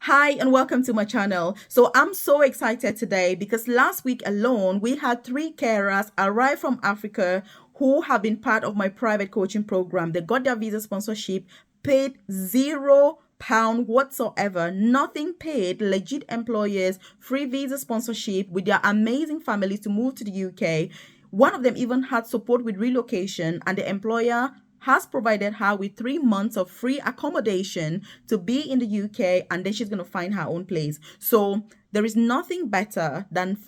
Hi and welcome to my channel. So I'm so excited today because last week alone we had three carers arrive from Africa who have been part of my private coaching program. They got their visa sponsorship, paid £0 whatsoever, nothing paid, legit employers, free visa sponsorship with their amazing families to move to the UK. One of them even had support with relocation, and the employer has provided her with 3 months of free accommodation to be in the UK, and then she's going to find her own place. So there is nothing better than,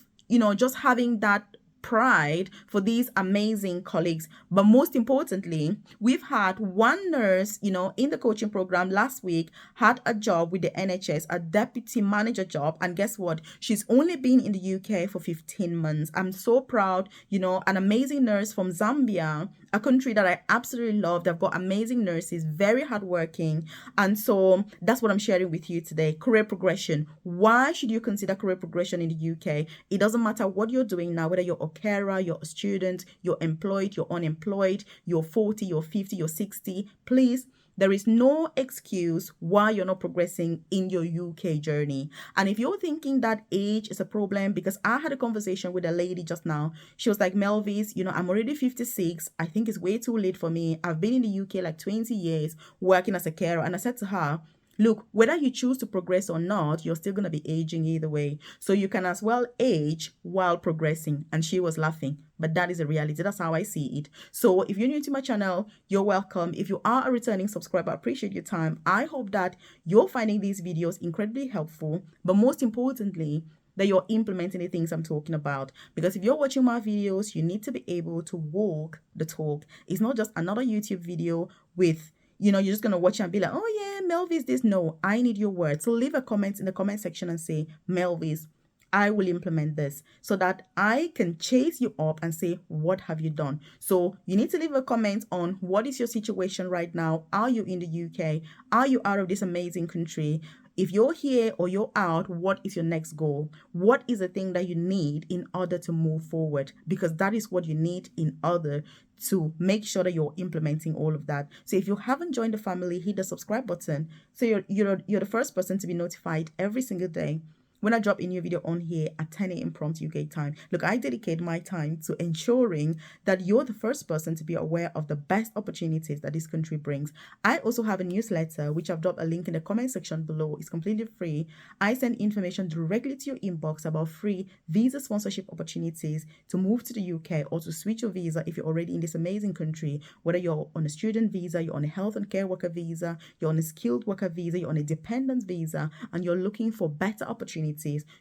just having that pride for these amazing colleagues. But most importantly, we've had one nurse, in the coaching program last week had a job with the NHS, a deputy manager job. And guess what? She's only been in the UK for 15 months. I'm so proud, an amazing nurse from Zambia, a country that I absolutely love. They've got amazing nurses, very hardworking. And so that's what I'm sharing with you today. Career progression. Why should you consider career progression in the UK? It doesn't matter what you're doing now, whether you're a carer, you're a student, you're employed, you're unemployed, you're 40, you're 50, you're 60. Please, there is no excuse why you're not progressing in your UK journey. And if you're thinking that age is a problem, because I had a conversation with a lady just now, she was like, Melvis, I'm already 56. I think it's way too late for me. I've been in the UK like 20 years working as a carer. And I said to her, look, whether you choose to progress or not, you're still going to be aging either way. So you can as well age while progressing. And she was laughing. But that is a reality. That's how I see it. So if you're new to my channel, you're welcome. If you are a returning subscriber, I appreciate your time. I hope that you're finding these videos incredibly helpful. But most importantly, that you're implementing the things I'm talking about. Because if you're watching my videos, you need to be able to walk the talk. It's not just another YouTube video with, you're just going to watch and be like, oh yeah, Melvis this. No, I need your words. So leave a comment in the comment section and say, Melvis, I will implement this, so that I can chase you up and say, what have you done? So you need to leave a comment on what is your situation right now. Are you in the UK? Are you out of this amazing country? If you're here or you're out, what is your next goal? What is the thing that you need in order to move forward? Because that is what you need in order to make sure that you're implementing all of that. So if you haven't joined the family, hit the subscribe button so you're the first person to be notified every single day when I drop a new video on here at 10 a.m. prompt UK time. Look, I dedicate my time to ensuring that you're the first person to be aware of the best opportunities that this country brings. I also have a newsletter, which I've dropped a link in the comment section below. It's completely free. I send information directly to your inbox about free visa sponsorship opportunities to move to the UK or to switch your visa if you're already in this amazing country, whether you're on a student visa, you're on a health and care worker visa, you're on a skilled worker visa, you're on a dependent visa, and you're looking for better opportunities.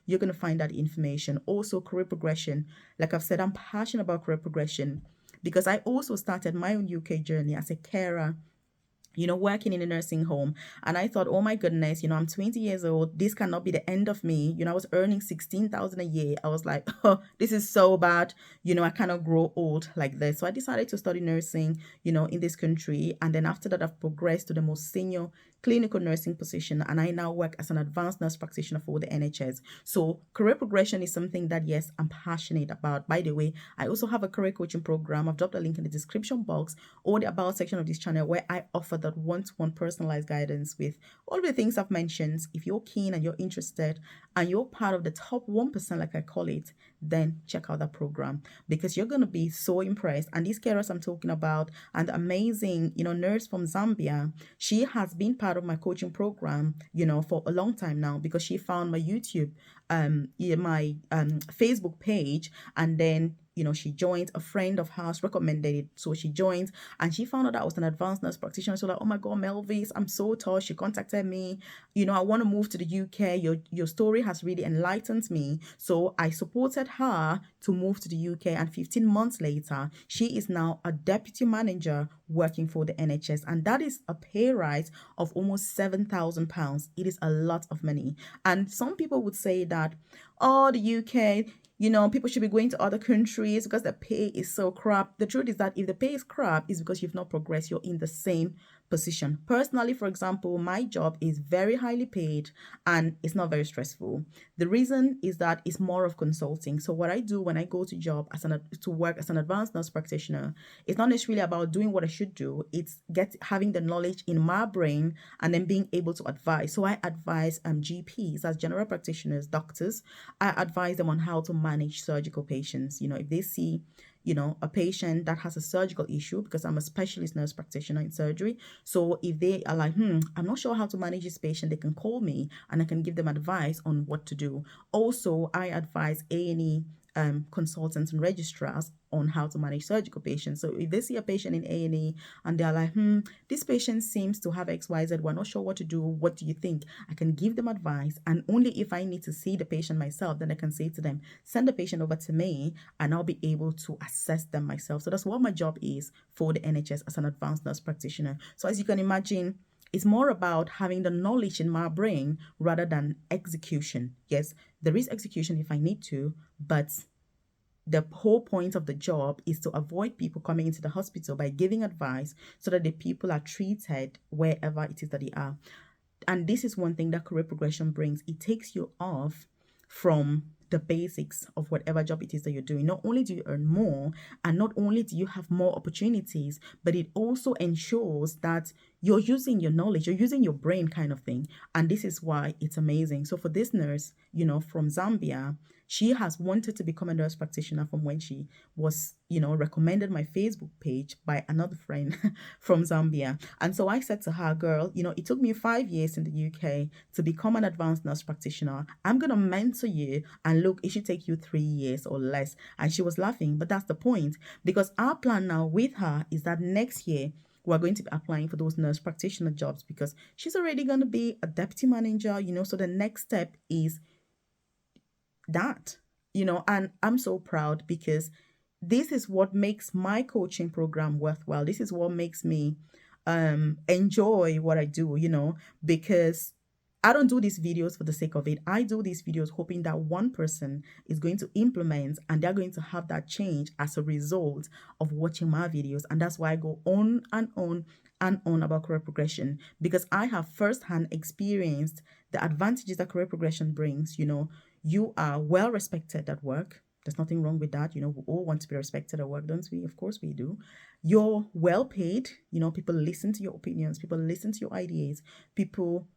You're going to find that information. Also, career progression. Like I've said, I'm passionate about career progression because I also started my own UK journey as a carer, working in a nursing home. And I thought, oh my goodness, I'm 20 years old. This cannot be the end of me. I was earning 16,000 a year. I was like, oh, this is so bad. I cannot grow old like this. So I decided to study nursing, in this country. And then after that, I've progressed to the most senior clinical nursing position. And I now work as an advanced nurse practitioner for the NHS. So career progression is something that, yes, I'm passionate about. By the way, I also have a career coaching program. I've dropped a link in the description box or the about section of this channel where I offer that one-to-one personalized guidance with all the things I've mentioned. If you're keen and you're interested and you're part of the top 1%, like I call it, then check out that program because you're going to be so impressed. And these carers I'm talking about, and the amazing, nurse from Zambia, she has been part of my coaching program, for a long time now because she found my YouTube, my Facebook page, and then she joined. A friend of hers recommended it, so she joined, and she found out that I was an advanced nurse practitioner. So like, oh my God, Melvis, I'm so touched. She contacted me. I want to move to the UK. Your story has really enlightened me. So I supported her to move to the UK, and 15 months later, she is now a deputy manager working for the NHS, and that is a pay rise of almost £7,000. It is a lot of money, and some people would say that, oh, the UK, people should be going to other countries because the pay is so crap. The truth is that if the pay is crap, it's because you've not progressed. You're in the same position. Personally, for example, my job is very highly paid and it's not very stressful. The reason is that it's more of consulting. So what I do when I go to job to work as an advanced nurse practitioner, it's not necessarily about doing what I should do. It's having the knowledge in my brain and then being able to advise. So I advise GPs as general practitioners, doctors. I advise them on how to manage surgical patients. If they see a patient that has a surgical issue, because I'm a specialist nurse practitioner in surgery. So if they are like, I'm not sure how to manage this patient, they can call me and I can give them advice on what to do. Also, I advise A&E consultants and registrars on how to manage surgical patients. So if they see a patient in A&E and they're like, this patient seems to have XYZ, we're not sure what to do, what do you think? I can give them advice, and only if I need to see the patient myself, then I can say to them, send the patient over to me and I'll be able to assess them myself. So that's what my job is for the NHS as an advanced nurse practitioner. So as you can imagine, it's more about having the knowledge in my brain rather than execution. Yes, there is execution if I need to, but the whole point of the job is to avoid people coming into the hospital by giving advice so that the people are treated wherever it is that they are. And this is one thing that career progression brings. It takes you off from the basics of whatever job it is that you're doing. Not only do you earn more and not only do you have more opportunities, but it also ensures that you're using your knowledge, you're using your brain kind of thing. And this is why it's amazing. So for this nurse, from Zambia, she has wanted to become a nurse practitioner from when she was, recommended my Facebook page by another friend from Zambia. And so I said to her, girl, it took me 5 years in the UK to become an advanced nurse practitioner. I'm going to mentor you, and look, it should take you 3 years or less. And she was laughing, but that's the point, because our plan now with her is that next year, we're going to be applying for those nurse practitioner jobs because she's already going to be a deputy manager, so the next step is that, and I'm so proud because this is what makes my coaching program worthwhile. This is what makes me enjoy what I do, because I don't do these videos for the sake of it. I do these videos hoping that one person is going to implement and they're going to have that change as a result of watching my videos. And that's why I go on and on and on about career progression, because I have firsthand experienced the advantages that career progression brings. You are well respected at work. There's nothing wrong with that. We all want to be respected at work, don't we? Of course we do. You're well paid. People listen to your opinions. People listen to your ideas. People,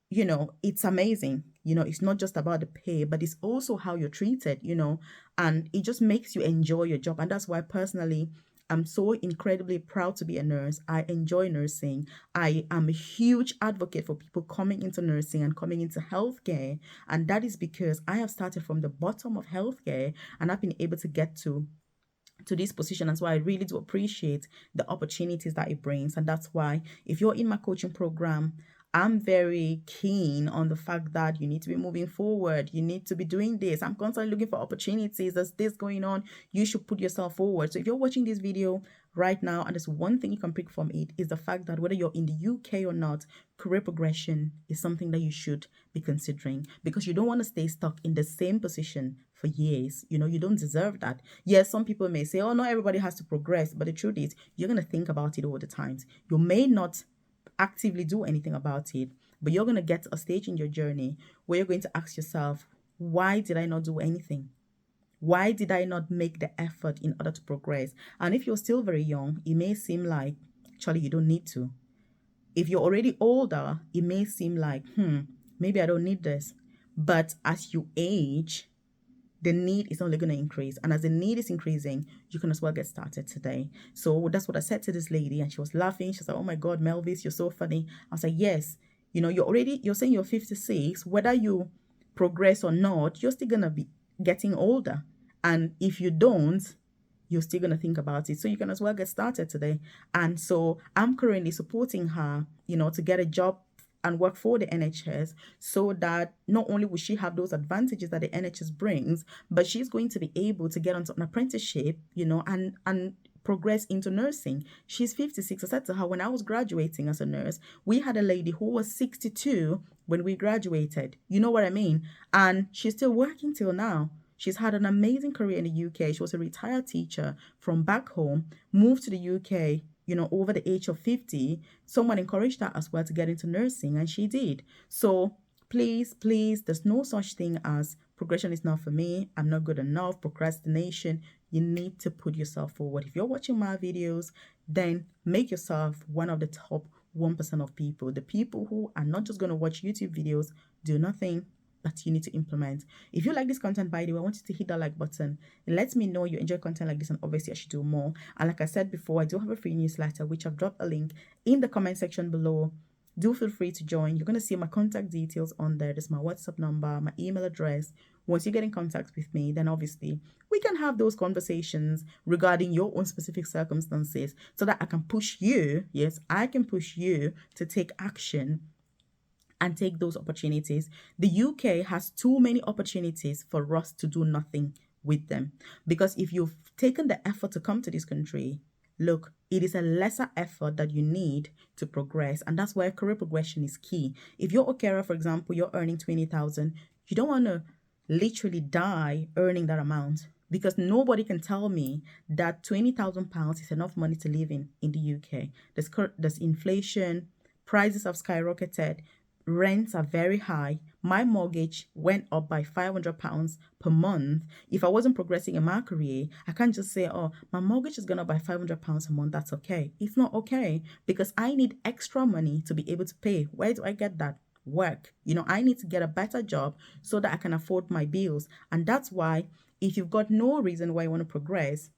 it's amazing. It's not just about the pay, but it's also how you're treated, and it just makes you enjoy your job. And that's why personally, I'm so incredibly proud to be a nurse. I enjoy nursing. I am a huge advocate for people coming into nursing and coming into healthcare. And that is because I have started from the bottom of healthcare and I've been able to get to this position. And so I really do appreciate the opportunities that it brings. And that's why if you're in my coaching program, I'm very keen on the fact that you need to be moving forward. You need to be doing this. I'm constantly looking for opportunities. There's this going on. You should put yourself forward. So if you're watching this video right now and there's one thing you can pick from it is the fact that whether you're in the UK or not, career progression is something that you should be considering, because you don't want to stay stuck in the same position for years. You don't deserve that. Yes, some people may say, oh, not everybody has to progress. But the truth is, you're going to think about it all the time. You may not actively do anything about it, but you're going to get to a stage in your journey where you're going to ask yourself, why did I not do anything? Why did I not make the effort in order to progress? And if you're still very young, it may seem like, actually, you don't need to. If you're already older, it may seem like, maybe I don't need this. But as you age, the need is only going to increase. And as the need is increasing, you can as well get started today. So that's what I said to this lady. And she was laughing. She was like, oh my God, Melvis, you're so funny. I was like, yes, you're saying you're 56. Whether you progress or not, you're still going to be getting older. And if you don't, you're still going to think about it. So you can as well get started today. And so I'm currently supporting her, to get a job and work for the NHS, so that not only will she have those advantages that the NHS brings, but she's going to be able to get onto an apprenticeship, and progress into nursing. She's 56. I said to her, when I was graduating as a nurse, we had a lady who was 62 when we graduated. You know what I mean? And she's still working till now. She's had an amazing career in the UK. She was a retired teacher from back home, moved to the UK, over the age of 50, someone encouraged her as well to get into nursing, and she did. So please, there's no such thing as progression is not for me, I'm not good enough, procrastination. You need to put yourself forward. If you're watching my videos, then make yourself one of the top 1% of people, the people who are not just going to watch YouTube videos, do nothing, that you need to implement. If you like this content, by the way, I want you to hit that like button. It lets me know you enjoy content like this, and obviously I should do more. And like I said before, I do have a free newsletter, which I've dropped a link in the comment section below. Do feel free to join. You're going to see my contact details on there. There's my WhatsApp number, my email address. Once you get in contact with me, then obviously we can have those conversations regarding your own specific circumstances so that I can push you. Yes, I can push you to take action and take those opportunities. The UK has too many opportunities for us to do nothing with them. Because if you've taken the effort to come to this country, look, it is a lesser effort that you need to progress. And that's why career progression is key. If you're a carer, for example, you're earning 20,000, you don't want to literally die earning that amount, because nobody can tell me that £20,000 is enough money to live in the UK. There's inflation, prices have skyrocketed, rents are very high. My mortgage went up by £500 per month. If I wasn't progressing in my career, I can't just say, oh, my mortgage is going up by £500 a month. That's okay. It's not okay, because I need extra money to be able to pay. Where do I get that? Work. I need to get a better job so that I can afford my bills. And that's why, if you've got no reason why you want to progress,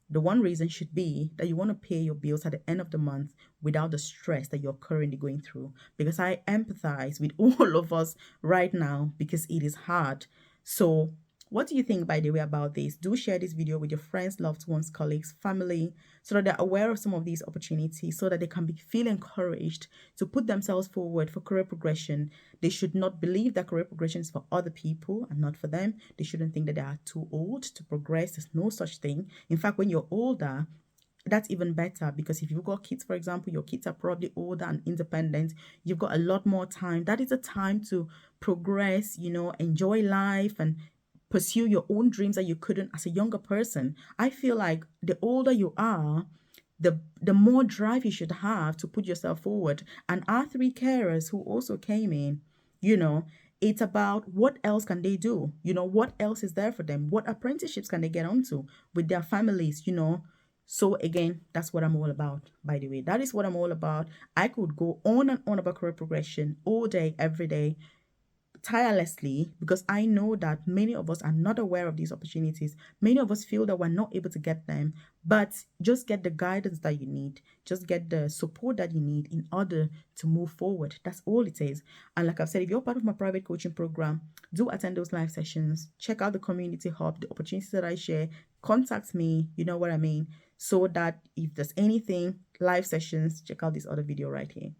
the one reason should be that you want to pay your bills at the end of the month without the stress that you're currently going through. Because I empathize with all of us right now, because it is hard. So what do you think, by the way, about this? Do share this video with your friends, loved ones, colleagues, family, so that they're aware of some of these opportunities, so that they can feel encouraged to put themselves forward for career progression. They should not believe that career progression is for other people and not for them. They shouldn't think that they are too old to progress. There's no such thing. In fact, when you're older, that's even better, because if you've got kids, for example, your kids are probably older and independent, you've got a lot more time. That is a time to progress, enjoy life and pursue your own dreams that you couldn't as a younger person. I feel like the older you are, the more drive you should have to put yourself forward. And our three carers who also came in, it's about what else can they do? What else is there for them? What apprenticeships can they get onto with their families? So again, that's what I'm all about, by the way. That is what I'm all about. I could go on and on about career progression all day, every day, tirelessly, because I know that many of us are not aware of these opportunities. Many of us feel that we're not able to get them, but just get the guidance that you need. Just get the support that you need in order to move forward. That's all it is. And like I've said, if you're part of my private coaching program, do attend those live sessions. Check out the community hub, the opportunities that I share. Contact me, you know what I mean? So that if there's anything, live sessions, check out this other video right here.